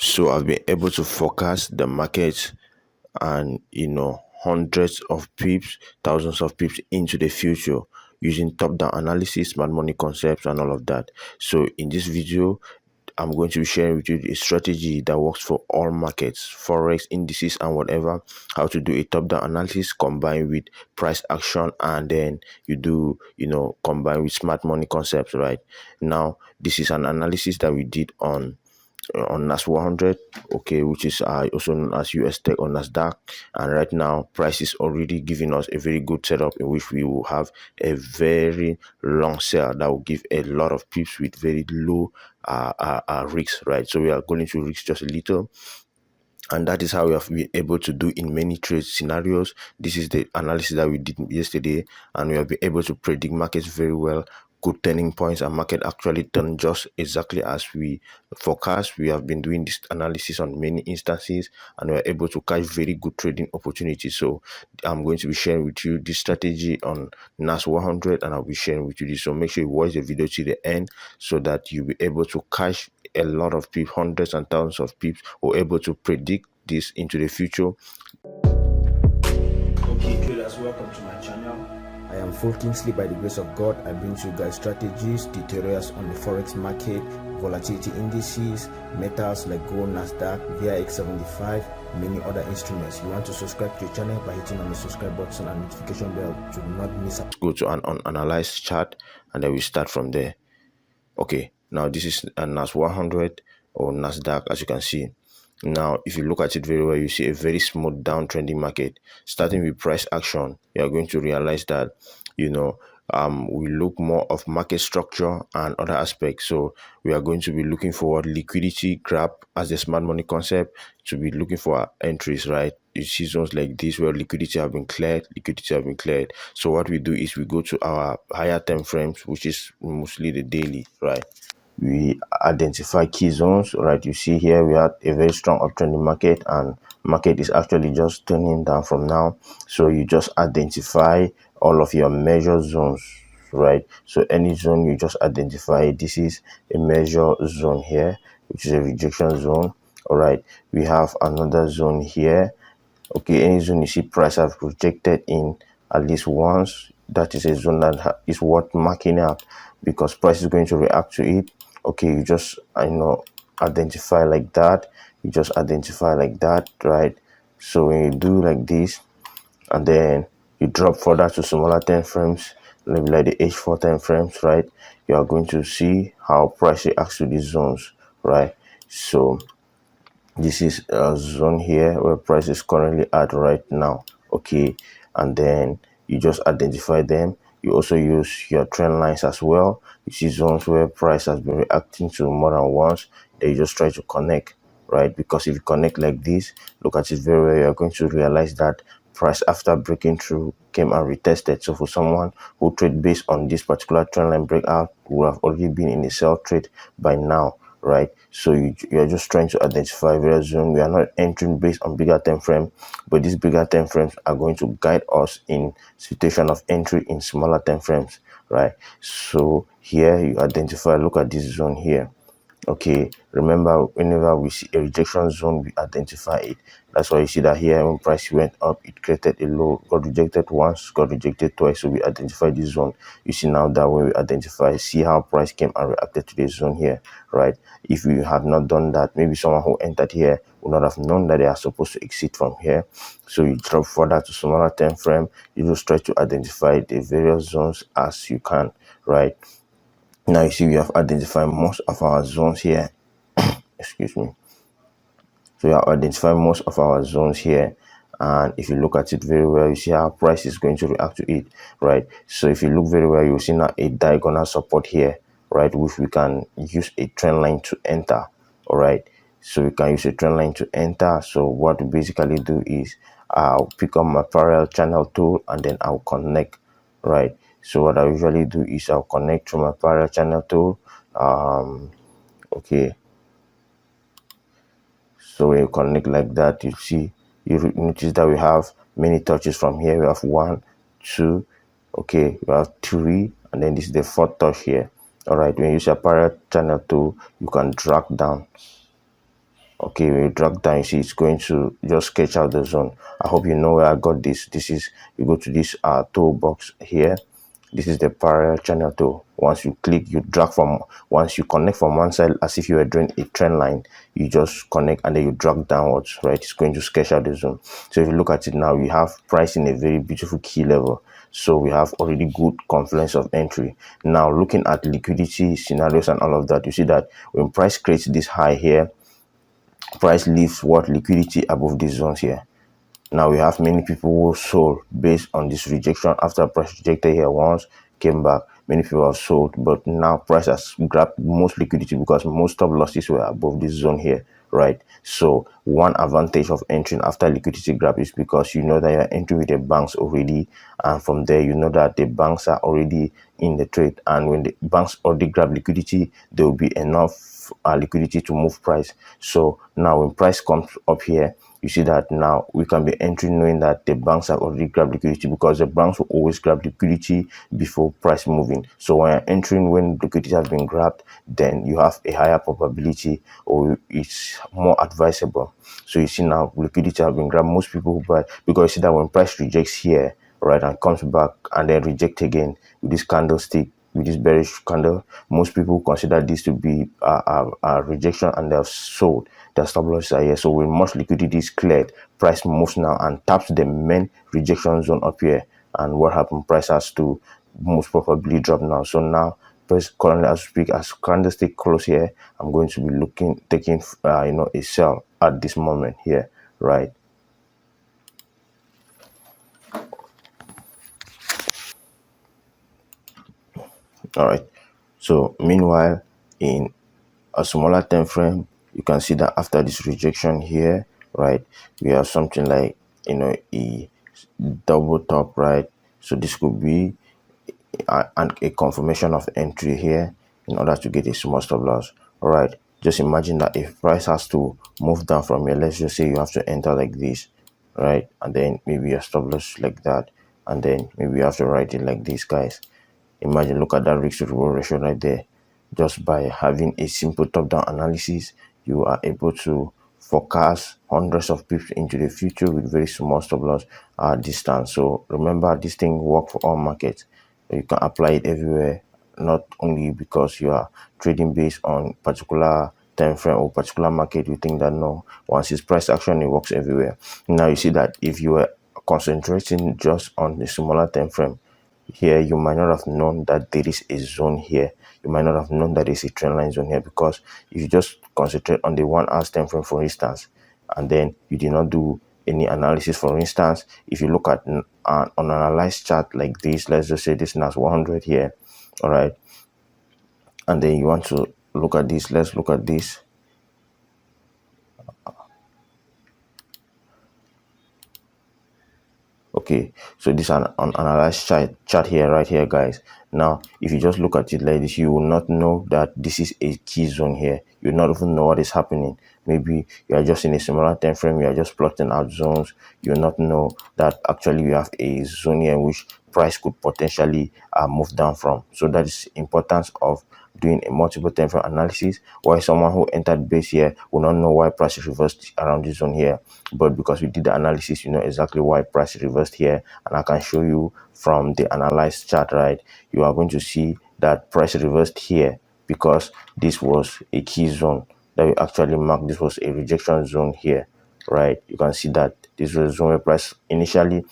So I've been able to forecast the market and hundreds of pips, thousands of pips into the future using top-down analysis, smart money concepts, and all of that. So in this video, I'm going to be sharing with you a strategy that works for all markets, forex, indices, and whatever. How to do a top-down analysis combined with price action, and then you do combine with smart money concepts. Right now, this is an analysis that we did on Nasdaq 100, okay, which is also known as US Tech or Nasdaq. And right now, price is already giving us a very good setup in which we will have a very long sell that will give a lot of pips with very low risks, right? So we are going to risk just a little, and that is how we have been able to do in many trade scenarios. This is the analysis that we did yesterday, and we have been able to predict markets very well. Good turning points, and market actually turned just exactly as we forecast. We have been doing this analysis on many instances, and we are able to catch very good trading opportunities. So I'm going to be sharing with you this strategy on NAS 100, and I'll be sharing with you this. So make sure you watch the video to the end so that you'll be able to catch a lot of people, hundreds and thousands of people who are able to predict this into the future. Okay, traders, welcome to my channel. I am Full Kingsley. By the grace of God, I bring to you guys strategies, tutorials on the forex market, volatility indices, metals like gold, Nasdaq, VIX75, many other instruments. You want to subscribe to the channel by hitting on the subscribe button and notification bell to not miss out. Go to an unanalyzed chart, and then we start from there. Okay, now this is a NAS 100 or Nasdaq, as you can see. Now, if you look at it very well, you see a very smooth downtrending market. Starting with price action, you are going to realize that, we look more of market structure and other aspects. So we are going to be looking for liquidity grab as the smart money concept, to be looking for entries, right? You see zones like this where liquidity have been cleared. So what we do is we go to our higher time frames, which is mostly the daily, right? We identify key zones, right? You see here we had a very strong uptrending market, and market is actually just turning down from now. So you just identify all of your measure zones, right? So any zone you just identify, this is a measure zone here, which is a rejection zone. All right, we have another zone here. Okay, any zone you see price have rejected in at least once, that is a zone that is worth marking up, because price is going to react to it. Okay, you just identify like that. You just identify like that, right? So when you do like this, and then you drop further to smaller time frames, maybe like the H4 time frames, right? You are going to see how price reacts to these zones, right? So this is a zone here where price is currently at right now. Okay, and then you just identify them. You also use your trend lines as well. You see zones where price has been reacting to more than once, then you just try to connect, right? Because if you connect like this, look at it very well, you are going to realize that price, after breaking through, came and retested. So for someone who trade based on this particular trend line breakout, would have already been in a sell trade by now, right? So you're just trying to identify various zone. We are not entering based on bigger time frame, but these bigger time frames are going to guide us in situation of entry in smaller time frames, right? So here you identify, look at this zone here. Okay, remember, whenever we see a rejection zone, we identify it. That's why you see that here when price went up, it created a low, got rejected once, got rejected twice. So we identify this zone. You see now that when we identify, see how price came and reacted to this zone here, right? If we had not done that, maybe someone who entered here would not have known that they are supposed to exit from here. So you drop further to smaller time frame. You just try to identify the various zones as you can, right? Now you see we have identified most of our zones here. Excuse me. So we have identified most of our zones here, and if you look at it very well, you see how price is going to react to it, right? So if you look very well, you'll see now a diagonal support here, right, which we can use a trend line to enter. All right, so we can use a trend line to enter. So what we basically do is I'll pick up my parallel channel tool, and then I'll connect, right? So what I usually do is I'll connect to my parallel channel tool. Okay, so when you connect like that, you see, you notice that we have many touches from here. We have 1, 2, okay, we have 3, and then this is the 4th touch here. All right, when you use your parallel channel tool, you can drag down. Okay, we drag down, you see it's going to just sketch out the zone. I hope you know where I got this. This is, you go to this toolbox here. This is the parallel channel tool. Once you click, you drag from, once you connect from one side as if you were doing a trend line, you just connect and then you drag downwards, right? It's going to sketch out the zone. So if you look at it now, we have price in a very beautiful key level. So we have already good confluence of entry. Now looking at liquidity scenarios and all of that, you see that when price creates this high here, price leaves what liquidity above these zones here. Now we have many people who sold based on this rejection. After price rejected here once, came back, many people have sold, but now price has grabbed most liquidity because most stop losses were above this zone here, right? So one advantage of entering after liquidity grab is because you know that you're entering with the banks already, and from there you know that the banks are already in the trade, and when the banks already grab liquidity, there will be enough liquidity to move price. So now when price comes up here, you see that now we can be entering knowing that the banks have already grabbed liquidity, because the banks will always grab liquidity before price moving. So when you're entering when liquidity has been grabbed, then you have a higher probability, or it's more advisable. So you see now liquidity have been grabbed. Most people who buy, because you see that when price rejects here, right, and comes back and then reject again with this candlestick, with this bearish candle, most people consider this to be a rejection and they have sold. Their stop losses are here. So when much liquidity is cleared, price moves now and taps the main rejection zone up here. And what happened? Price has to most probably drop now. So now price currently, as we speak, as candlestick close here, I'm going to be taking a sell at this moment here, right? All right. So meanwhile, in a smaller time frame, you can see that after this rejection here, right, we have something like a double top, right? So this could be a confirmation of entry here in order to get a small stop loss. All right, just imagine that if price has to move down from here, let's just say you have to enter like this, right, and then maybe a stop loss like that, and then maybe you have to write it like this, guys. Imagine, look at that risk to reward ratio right there. Just by having a simple top-down analysis, you are able to forecast hundreds of pips into the future with very small stop loss distance. So remember, this thing works for all markets. You can apply it everywhere, not only because you are trading based on particular time frame or particular market. You think that no, once it's price action, it works everywhere. Now you see that if you are concentrating just on the smaller time frame, here you might not have known that there is a zone here. You might not have known that there is a trend line zone here, because if you just concentrate on the 1 hour time frame, for instance, and then you did not do any analysis, for instance, if you look at an analyzed chart like this, let's just say this NAS 100 here, all right, and then you want to look at this, let's look at this. Okay, so this is an analyzed chart here, right here, guys. Now if you just look at it like this, you will not know that this is a key zone here. You will not even know what is happening. Maybe you are just in a similar time frame, you are just plotting out zones. You will not know that actually you have a zone here in which price could potentially move down from. So that is importance of doing a multiple time frame analysis. Why someone who entered base here will not know why price is reversed around this zone here, but because we did the analysis, you know exactly why price is reversed here. And I can show you from the analyzed chart, right? You are going to see that price reversed here because this was a key zone that we actually marked. This was a rejection zone here, right? You can see that this was a zone where price initially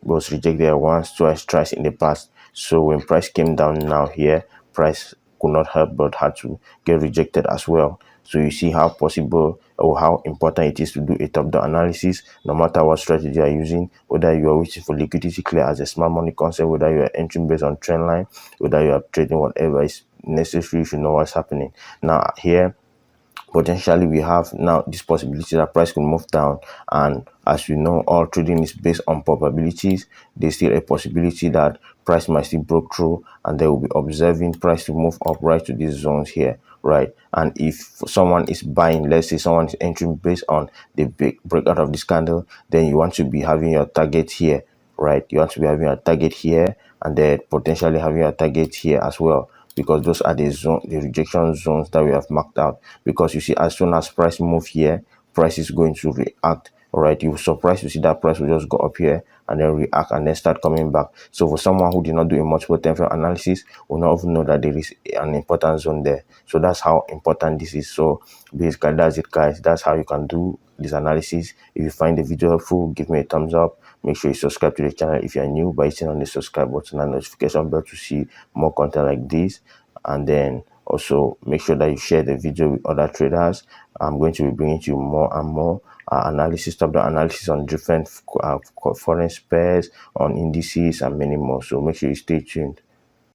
was rejected once, twice, thrice in the past. So when price came down now here, price could not help but had to get rejected as well. So you see how possible or how important it is to do a top-down analysis, no matter what strategy you are using, whether you are waiting for liquidity clear as a smart money concept, whether you are entering based on trend line, whether you are trading whatever is necessary, you should know what's happening. Now here, potentially we have now this possibility that price could move down, and as you know, all trading is based on probabilities. There's still a possibility that price might still break through, and they will be observing price to move up right to these zones here, right? And if someone is buying, let's say someone is entering based on the big breakout of this candle, then you want to be having your target here, right? You want to be having a target here, and then potentially having a target here as well. because those are the rejection zones that we have marked out. Because you see, as soon as price move here, price is going to react. All right, you're surprised to see that price will just go up here and then react and then start coming back. So for someone who did not do a multiple time frame analysis, will not even know that there is an important zone there. So that's how important this is. So basically, that's it, guys. That's how you can do this analysis. If you find the video helpful, give me a thumbs up. Make sure you subscribe to the channel if you are new by hitting on the subscribe button and notification bell to see more content like this. And then also make sure that you share the video with other traders. I'm going to be bringing you more and more analysis, top-down analysis on different foreign pairs, on indices, and many more. So make sure you stay tuned.